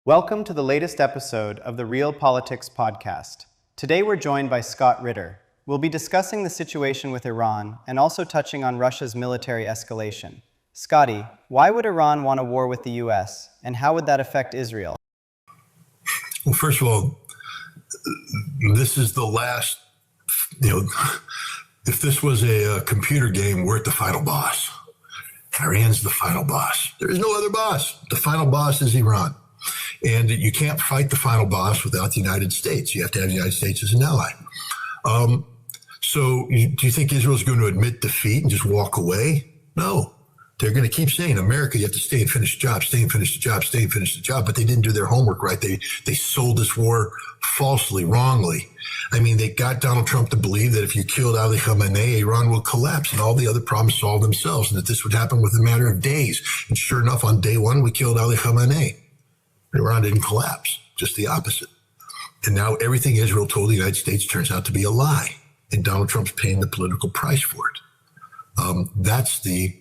Welcome to the latest episode of the Real Politics Podcast. Today we're joined by Scott Ritter. We'll be discussing the situation with Iran and also touching on Russia's military escalation. Scotty, why would Iran want a war with the US, and how would that affect Israel? Well, first of all, this is the last, if this was a computer game, we're at the final boss. Iran's the final boss. There is no other boss. The final boss is Iran. And you can't fight the final boss without the United States. You have to have the United States as an ally. Do you think Israel's going to admit defeat and just walk away? No. They're going to keep saying, America, you have to stay and finish the job, stay and finish the job, stay and finish the job. But they didn't do their homework right. They sold this war falsely, wrongly. I mean, they got Donald Trump to believe that if you killed Ali Khamenei, Iran will collapse and all the other problems solve themselves, and that this would happen within a matter of days. And sure enough, on day one, we killed Ali Khamenei. Iran didn't collapse, just the opposite. And now everything Israel told the United States turns out to be a lie, and Donald Trump's paying the political price for it. That's the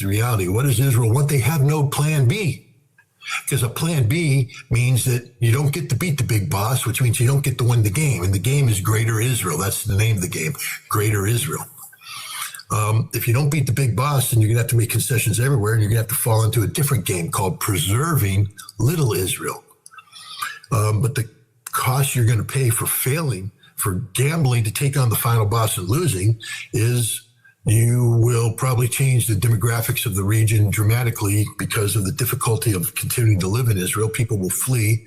reality. What does Israel want? They have no plan B, because a plan B means that you don't get to beat the big boss, which means you don't get to win the game. And the game is Greater Israel. That's the name of the game, Greater Israel. If you don't beat the big boss, then you're going to have to make concessions everywhere, and you're going to have to fall into a different game called preserving Little Israel. But the cost you're going to pay for failing, for gambling to take on the final boss and losing, is you will probably change the demographics of the region dramatically because of the difficulty of continuing to live in Israel. People will flee,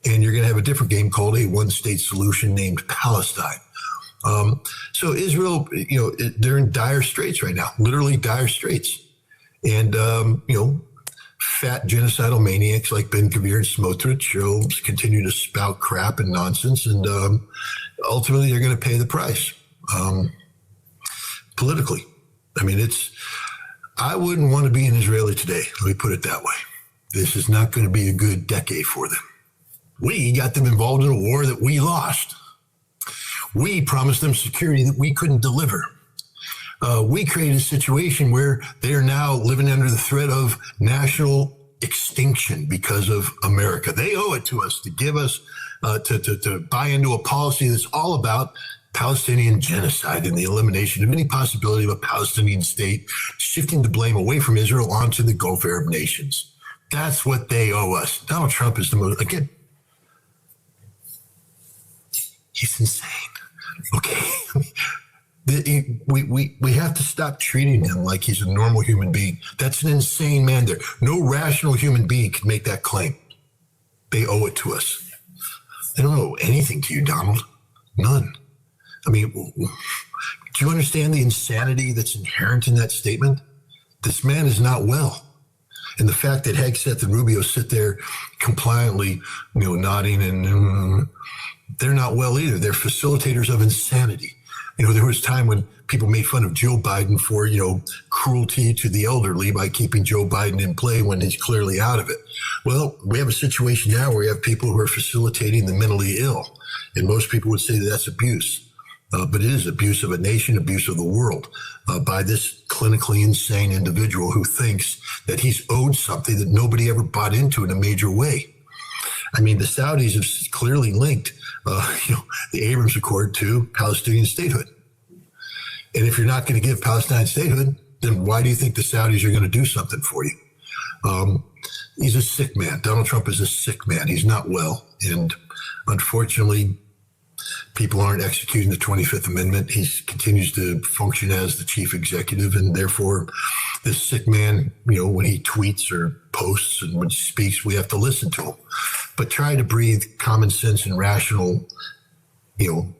and you're going to have a different game called a one-state solution named Palestine. So Israel, they're in dire straits right now, literally dire straits. And, fat genocidal maniacs like Ben-Gvir and Smotrich will continue to spout crap and nonsense. And ultimately, they're going to pay the price politically. I mean, I wouldn't want to be an Israeli today. Let me put it that way. This is not going to be a good decade for them. We got them involved in a war that we lost. We promised them security that we couldn't deliver. We created a situation where they are now living under the threat of national extinction because of America. They owe it to us to give us, to buy into a policy that's all about Palestinian genocide and the elimination of any possibility of a Palestinian state, shifting the blame away from Israel onto the Gulf Arab nations. That's what they owe us. Donald Trump is the most, again, he's insane. Okay. We have to stop treating him like he's a normal human being. That's an insane man there. No rational human being can make that claim. They owe it to us. They don't owe anything to you, Donald. None. I mean, do you understand the insanity that's inherent in that statement? This man is not well. And the fact that Hegseth and Rubio sit there compliantly, nodding and they're not well either. They're facilitators of insanity. There was a time when people made fun of Joe Biden for, cruelty to the elderly by keeping Joe Biden in play when he's clearly out of it. Well, we have a situation now where we have people who are facilitating the mentally ill. And most people would say that that's abuse. But it is abuse of a nation, abuse of the world by this clinically insane individual who thinks that he's owed something that nobody ever bought into in a major way. I mean, the Saudis have clearly linked the Abrams Accord to Palestinian statehood. And if you're not going to give Palestine statehood, then why do you think the Saudis are going to do something for you? He's a sick man. Donald Trump is a sick man. He's not well. And unfortunately, people aren't executing the 25th Amendment. He continues to function as the chief executive. And therefore, this sick man, when he tweets or posts and when he speaks, we have to listen to him. But try to breathe common sense and rational,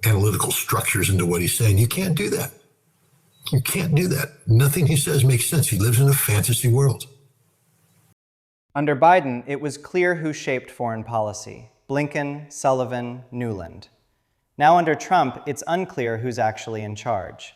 analytical structures into what he's saying. You can't do that. You can't do that. Nothing he says makes sense. He lives in a fantasy world. Under Biden, it was clear who shaped foreign policy: Blinken, Sullivan, Nuland. Now under Trump, it's unclear who's actually in charge.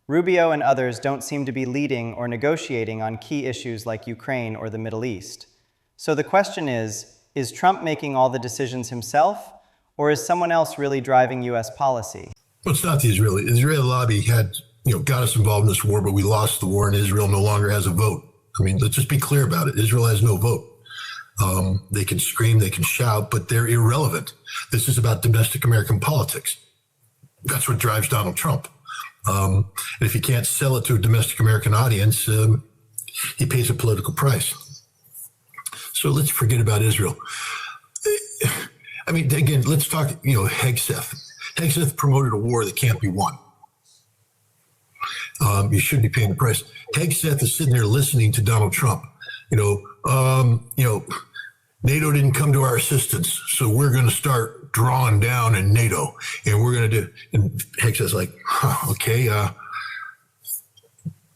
Rubio and others don't seem to be leading or negotiating on key issues like Ukraine or the Middle East. So the question is Trump making all the decisions himself, or is someone else really driving U.S. policy? Well, it's not the Israeli. The Israeli lobby had, got us involved in this war, but we lost the war and Israel no longer has a vote. I mean, let's just be clear about it. Israel has no vote. They can scream, they can shout, but they're irrelevant. This is about domestic American politics. That's what drives Donald Trump. And if you can't sell it to a domestic American audience, he pays a political price. So let's forget about Israel. I mean, again, let's talk, Hegseth. Hegseth promoted a war that can't be won. You should be paying the price. Hegseth is sitting there listening to Donald Trump. NATO didn't come to our assistance, so we're going to start drawing down in NATO, and we're going to do. And Hegseth's like, okay.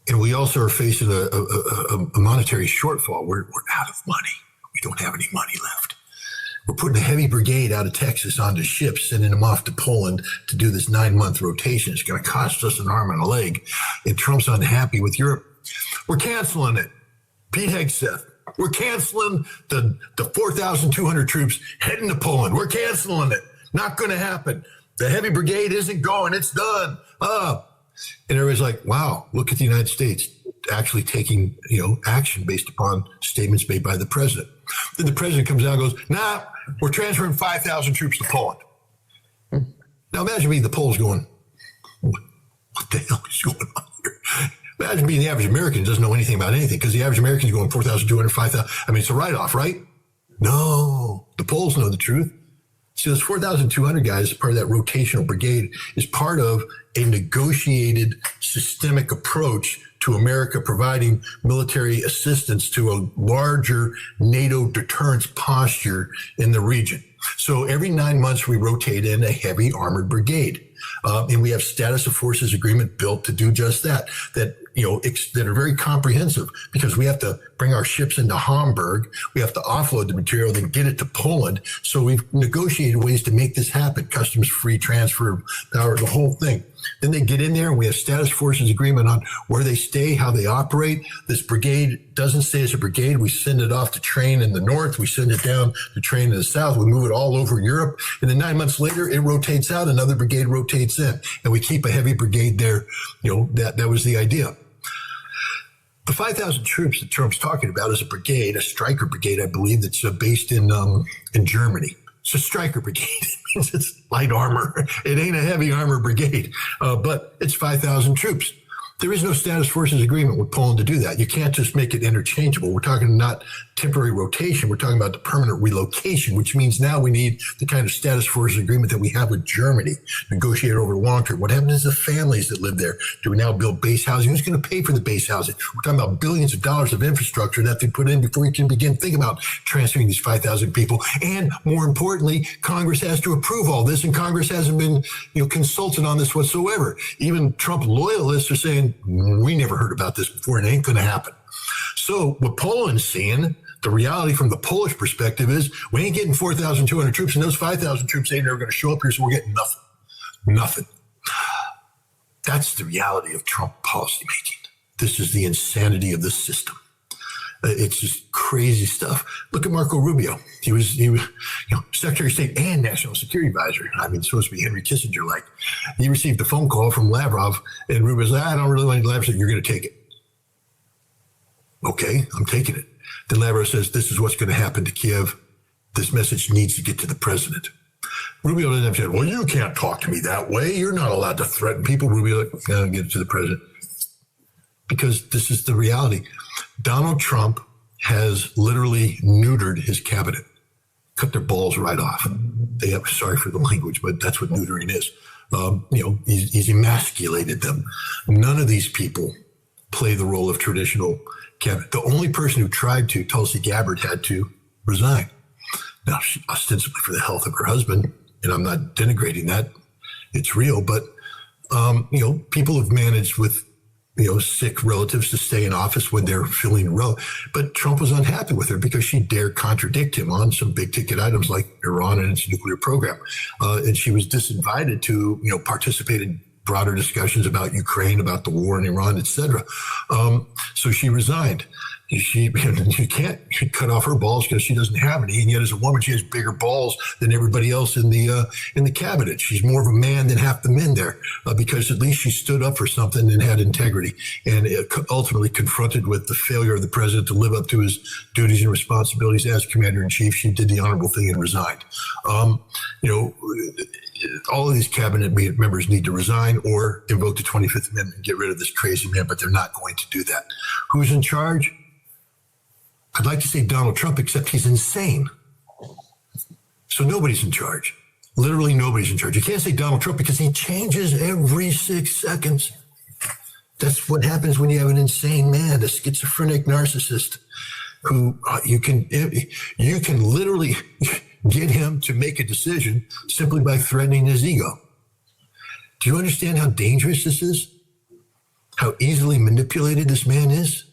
And we also are facing a monetary shortfall. We're out of money. We don't have any money left. We're putting a heavy brigade out of Texas onto ships, sending them off to Poland to do this 9-month rotation. It's going to cost us an arm and a leg. And Trump's unhappy with Europe. We're canceling it. Pete Hegseth. We're canceling the 4,200 troops heading to Poland. We're canceling it. Not going to happen. The heavy brigade isn't going. It's done. And everybody's like, wow, look at the United States actually taking, action based upon statements made by the president. Then the president comes out and goes, nah, we're transferring 5,000 troops to Poland. Now imagine being the Poles going, what the hell is going on here? Imagine being the average American who doesn't know anything about anything, because the average American is going 4,200, 5,000. I mean, it's a write-off, right? No, the Poles know the truth. See, those 4,200 guys, part of that rotational brigade, is part of a negotiated systemic approach to America providing military assistance to a larger NATO deterrence posture in the region. So every 9 months, we rotate in a heavy armored brigade. And we have status of forces agreement built to do just that that are very comprehensive, because we have to bring our ships into Hamburg. We have to offload the material, then get it to Poland. So we've negotiated ways to make this happen. Customs free transfer of power, the whole thing. Then they get in there and we have status forces agreement on where they stay, how they operate. This brigade doesn't stay as a brigade. We send it off to train in the north. We send it down to train in the south. We move it all over Europe. And then 9 months later, it rotates out. Another brigade rotates in. And we keep a heavy brigade there. That was the idea. The 5,000 troops that Trump's talking about is a brigade, a striker brigade, I believe, that's based in Germany. It's a striker brigade. It means it's light armor. It ain't a heavy armor brigade, but it's 5,000 troops. There is no status forces agreement with Poland to do that. You can't just make it interchangeable. We're talking not temporary rotation. We're talking about the permanent relocation, which means now we need the kind of status forces agreement that we have with Germany, negotiated over the long term. What happens to the families that live there? Do we now build base housing? Who's going to pay for the base housing? We're talking about billions of dollars of infrastructure that they put in before we can begin thinking about transferring these 5,000 people. And more importantly, Congress has to approve all this, and Congress hasn't been consulted on this whatsoever. Even Trump loyalists are saying, we never heard about this before, and it ain't going to happen. So what Poland's seeing, the reality from the Polish perspective is, we ain't getting 4,200 troops, and those 5,000 troops ain't never going to show up here, so we're getting nothing. Nothing. That's the reality of Trump policymaking. This is the insanity of the system. It's just crazy stuff. Look at Marco Rubio. He was Secretary of State and National Security Advisor. I mean, supposed to be Henry Kissinger-like. He received a phone call from Lavrov, and Rubio's like, I don't really want Lavrov. Said, you're going to take it. Okay, I'm taking it. Then Lavrov says, this is what's going to happen to Kiev. This message needs to get to the president. Rubio doesn't have to say, well, you can't talk to me that way. You're not allowed to threaten people. Rubio, get it to the president. Because this is the reality. Donald Trump has literally neutered his cabinet, cut their balls right off. Sorry for the language, but that's what neutering is. He's emasculated them. None of these people play the role of traditional cabinet. The only person who tried to, Tulsi Gabbard, had to resign. Now, ostensibly for the health of her husband, and I'm not denigrating that. It's real, but, people have managed with sick relatives to stay in office when they're feeling well. But Trump was unhappy with her because she dared contradict him on some big ticket items like Iran and its nuclear program. And she was disinvited to, participate in broader discussions about Ukraine, about the war in Iran, et cetera. So she resigned. you can't cut off her balls because she doesn't have any, and yet as a woman she has bigger balls than everybody else in the cabinet. She's more of a man than half the men there, because at least she stood up for something and had integrity, and ultimately confronted with the failure of the president to live up to his duties and responsibilities as commander-in-chief. She did the honorable thing and resigned. All of these cabinet members need to resign or invoke the 25th Amendment and get rid of this crazy man, but they're not going to do that. Who's in charge? I'd like to say Donald Trump, except he's insane. So nobody's in charge. Literally nobody's in charge. You can't say Donald Trump because he changes every 6 seconds. That's what happens when you have an insane man, a schizophrenic narcissist, who you can literally get him to make a decision simply by threatening his ego. Do you understand how dangerous this is? How easily manipulated this man is?